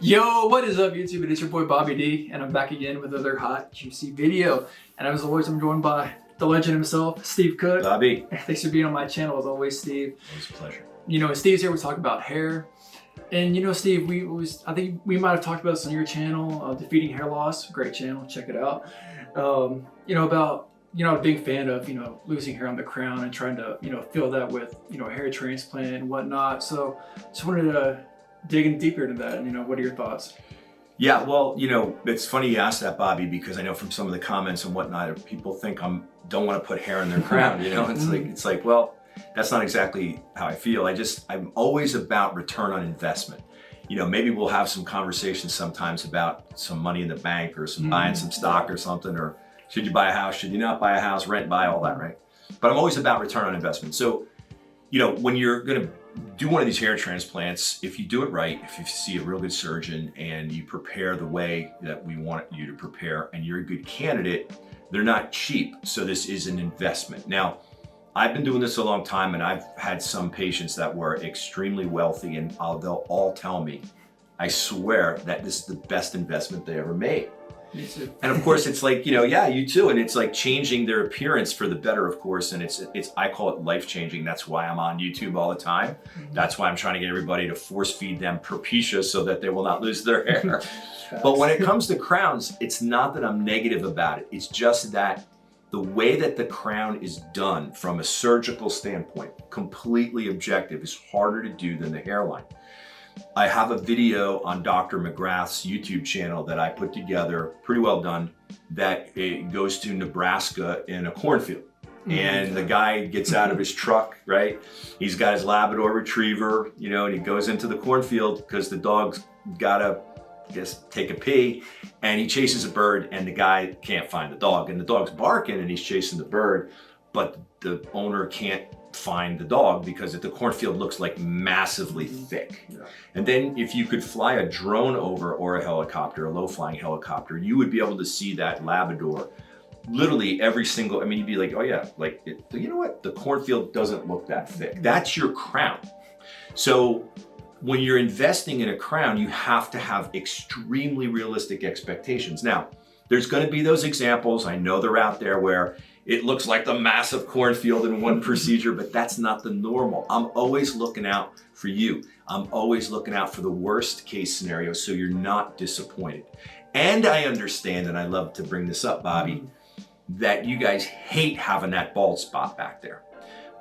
Yo, what is up YouTube? It is your boy Bobby D, and I'm back again with another hot, juicy video. And as always, I'm joined by the legend himself, Steve Cook. Bobby. Thanks for being on my channel as always, Steve. Always a pleasure. You know, Steve's here, we're talking about hair. And you know, Steve, I think we might have talked about this on your channel, Defeating Hair Loss. Great channel, check it out. You know, about, you know, a big fan of, you know, losing hair on the crown and trying to, you know, fill that with, you know, hair transplant and whatnot. So just wanted to dig in deeper into that. And, you know, what are your thoughts? Yeah, well, you know, it's funny you asked that, Bobby, because I know from some of the comments and whatnot, people think don't want to put hair in their crown. You know, it's like, well, that's not exactly how I feel. I'm always about return on investment. You know, maybe we'll have some conversations sometimes about some money in the bank or some buying some stock or something, or should you buy a house, should you not buy a house, rent, buy, all that, right? But I'm always about return on investment. So, you know, when you're going to do one of these hair transplants, if you do it right, if you see a real good surgeon and you prepare the way that we want you to prepare and you're a good candidate, they're not cheap. So this is an investment. Now, I've been doing this a long time and I've had some patients that were extremely wealthy and they'll all tell me, I swear that this is the best investment they ever made. Me too. And of course it's like, you know, yeah, you too. And it's like changing their appearance for the better, of course. And I call it life changing. That's why I'm on YouTube all the time. That's why I'm trying to get everybody to force feed them Propecia so that they will not lose their hair. But when it comes to crowns, it's not that I'm negative about it. It's just that the way that the crown is done from a surgical standpoint, completely objective, is harder to do than the hairline. I have a video on Dr. McGrath's YouTube channel that I put together, pretty well done, that it goes to Nebraska in a cornfield. And the guy gets out of his truck, right? He's got his Labrador retriever, you know, and he goes into the cornfield because the dog's gotta, I guess, take a pee, and he chases a bird and the guy can't find the dog. And the dog's barking and he's chasing the bird, but the owner can't find the dog because the cornfield looks like massively thick. And then if you could fly a drone over or a helicopter, a low flying helicopter, you would be able to see that Labrador literally every single, I mean, you'd be like, oh yeah, like, you know what? The cornfield doesn't look that thick. That's your crown. So when you're investing in a crown, you have to have extremely realistic expectations. Now, there's going to be those examples, I know they're out there, where it looks like the massive cornfield in one procedure, but that's not the normal. I'm always looking out for you. I'm always looking out for the worst case scenario so you're not disappointed. And I understand, and I love to bring this up, Bobby, that you guys hate having that bald spot back there.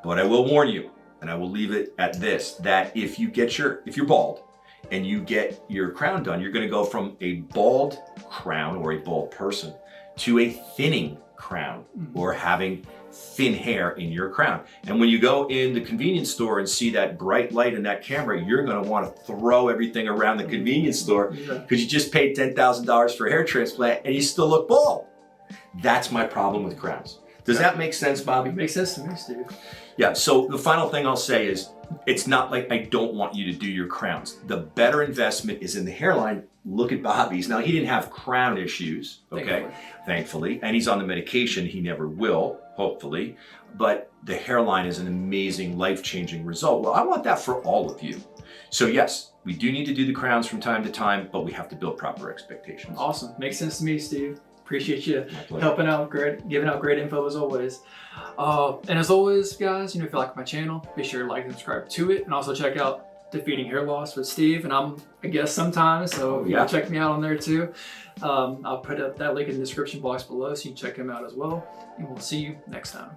But I will warn you, and I will leave it at this, that if you're bald and you get your crown done, you're gonna go from a bald crown or a bald person to a thinning crown or having thin hair in your crown. And when you go in the convenience store and see that bright light in that camera, you're gonna wanna throw everything around the convenience store because you just paid $10,000 for a hair transplant and you still look bald. That's my problem with crowns. Does that make sense, Bobby? It makes sense to me, Steve. Yeah, so the final thing I'll say is, it's not like I don't want you to do your crowns. The better investment is in the hairline. Look at Bobby's. Now, he didn't have crown issues, okay, thankfully, and he's on the medication. He never will, hopefully, but the hairline is an amazing, life-changing result. Well, I want that for all of you. So yes, we do need to do the crowns from time to time, but we have to build proper expectations. Awesome. Makes sense to me, Steve. Appreciate you helping out, giving out great info as always. And as always, guys, you know, if you like my channel, be sure to like and subscribe to it, and also check out Defeating Hair Loss with Steve, and I'm a guest sometimes, so yeah, check me out on there too. I'll put up that link in the description box below so you can check him out as well, and we'll see you next time.